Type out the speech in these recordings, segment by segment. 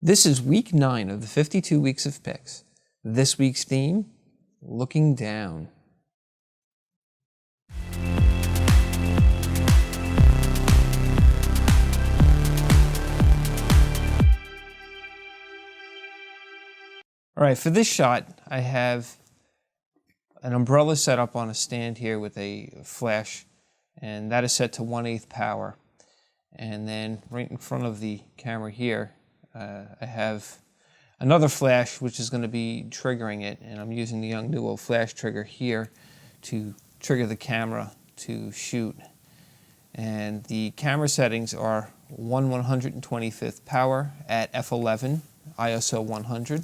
This is week 9 of the 52 weeks of picks. This week's theme, looking down. All right, for this shot, I have an umbrella set up on a stand here with a flash, and that is set to 1/8 power. And then right in front of the camera here, I have another flash which is going to be triggering it, and I'm using the Young Duo flash trigger here to trigger the camera to shoot. And the camera settings are 1/125th power at f11, ISO 100,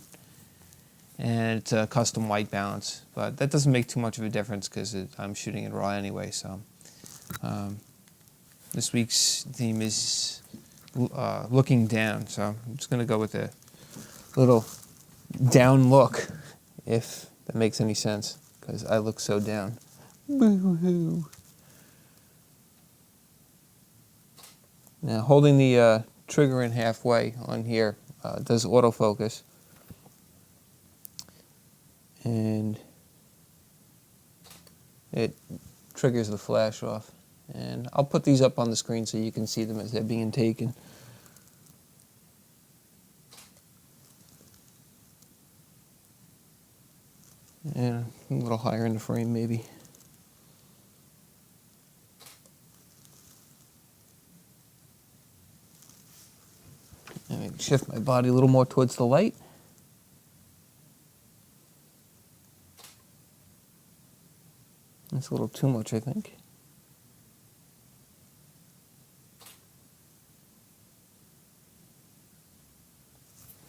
and it's a custom white balance. But that doesn't make too much of a difference because I'm shooting in RAW anyway. So this week's theme is looking down, so I'm just going to go with a little down look, if that makes any sense, because I look so down. Boo-hoo. Now, holding the trigger in halfway on here does autofocus, and it triggers the flash off. And I'll put these up on the screen so you can see them as they're being taken. And a little higher in the frame, maybe. And shift my body a little more towards the light. That's a little too much, I think.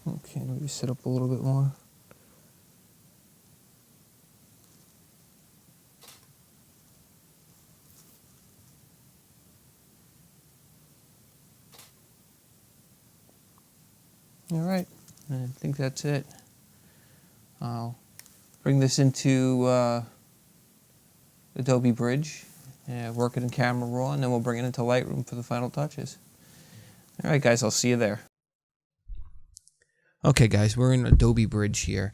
Okay, maybe sit up a little bit more. All right, I think that's it. I'll bring this into Adobe Bridge, work it in Camera Raw, and then we'll bring it into Lightroom for the final touches. All right, guys, I'll see you there. Okay, guys, we're in Adobe Bridge here.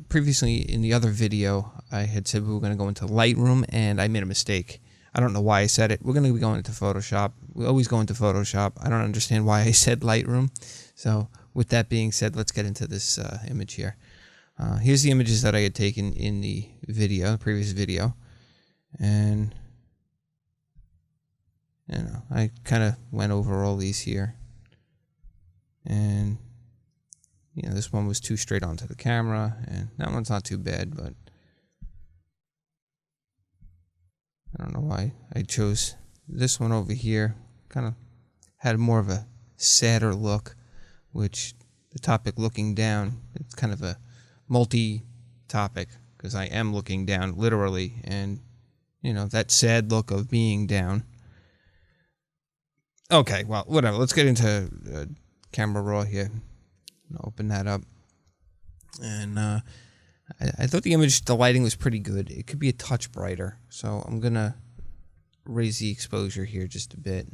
Previously, in the other video, I had said we were going to go into Lightroom, and I made a mistake. I don't know why I said it. We're going to be going into Photoshop. We always go into Photoshop. I don't understand why I said Lightroom. So with that being said, let's get into this image here. Here's the images that I had taken in the video, the previous video. And, you know, I kind of went over all these here. And, you know, this one was too straight onto the camera, and that one's not too bad, but I don't know why I chose this one over here. Kind of had more of a sadder look, which the topic looking down, it's kind of a multi-topic because I am looking down literally, and you know, that sad look of being down. Okay, well, whatever. Let's get into Camera Raw here. I'll open that up. And I thought the image, the lighting was pretty good. It could be a touch brighter. So I'm going to raise the exposure here just a bit.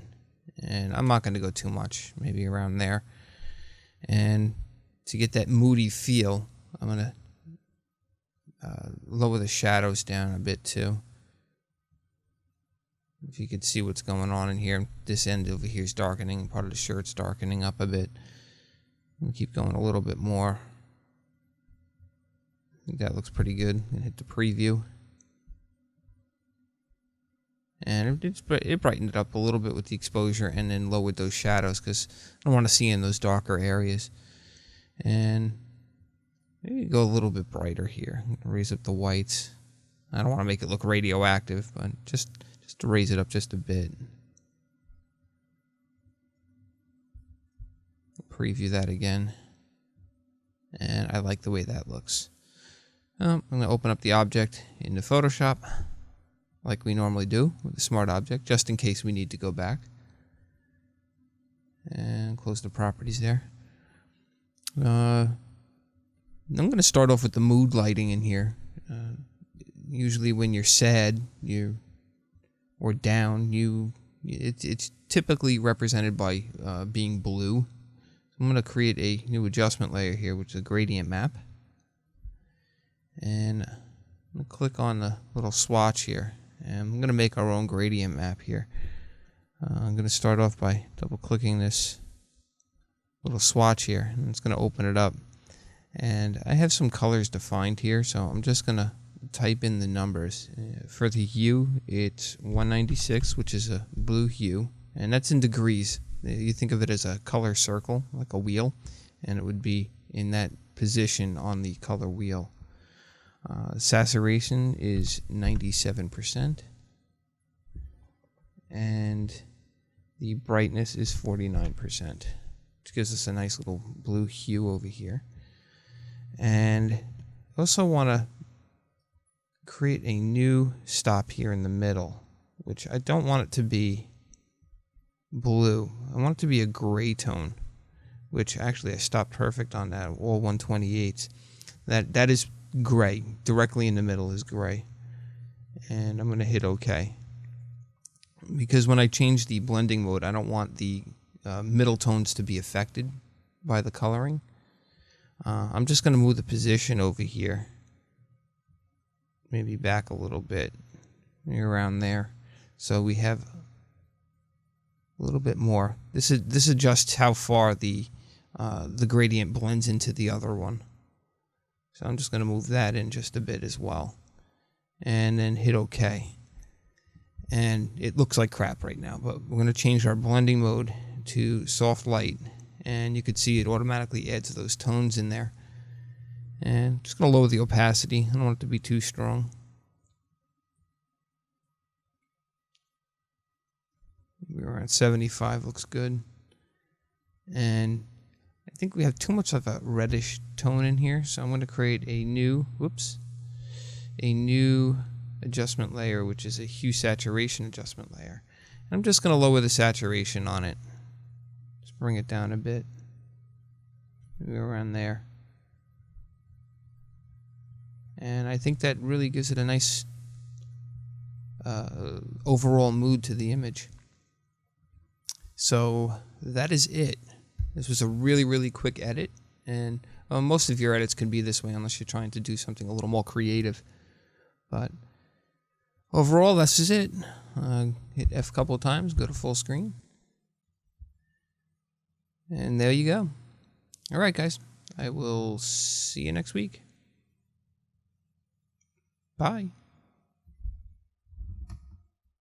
And I'm not going to go too much, maybe around there. And to get that moody feel, I'm going to lower the shadows down a bit too. If you could see what's going on in here. This end over here is darkening. Part of the shirt's darkening up a bit. We'll keep going a little bit more. I think that looks pretty good. And hit the preview. And it brightened it up a little bit with the exposure, and then lowered those shadows because I don't want to see in those darker areas. And maybe go a little bit brighter here. Raise up the whites. I don't want to make it look radioactive, but just to raise it up just a bit. Preview that again. And I like the way that looks. I'm going to open up the object into Photoshop like we normally do with a smart object, just in case we need to go back. And close the properties there. I'm going to start off with the mood lighting in here. Usually when you're sad, or down, it's typically represented by being blue. I'm going to create a new adjustment layer here, which is a gradient map. And I'm going to click on the little swatch here. And I'm going to make our own gradient map here. I'm going to start off by double-clicking this little swatch here, and it's going to open it up. And I have some colors defined here, so I'm just going to type in the numbers. For the hue, it's 196, which is a blue hue, and that's in degrees. You think of it as a color circle, like a wheel, and it would be in that position on the color wheel. Saturation is 97%, and the brightness is 49%, which gives us a nice little blue hue over here. And I also want to create a new stop here in the middle, which I don't want it to be blue. I want it to be a gray tone, which actually I stopped perfect on that, all 128s. That is gray. Directly in the middle is gray. And I'm going to hit OK. Because when I change the blending mode, I don't want the middle tones to be affected by the coloring. I'm just going to move the position over here. Maybe back a little bit. Maybe around there. So we have a little bit more. This adjusts how far the gradient blends into the other one. So I'm just going to move that in just a bit as well. And then hit OK. And it looks like crap right now, but we're going to change our blending mode to soft light. And you can see it automatically adds those tones in there. And I'm just going to lower the opacity. I don't want it to be too strong. We're around 75, looks good. And I think we have too much of a reddish tone in here, so I'm going to create a new adjustment layer, which is a hue saturation adjustment layer. And I'm just going to lower the saturation on it. Just bring it down a bit. Maybe around there. And I think that really gives it a nice overall mood to the image. So that is it. This was a really, really quick edit, and most of your edits can be this way unless you're trying to do something a little more creative. But overall, this is it. Hit F a couple of times, go to full screen. And there you go. All right, guys. I will see you next week. Bye.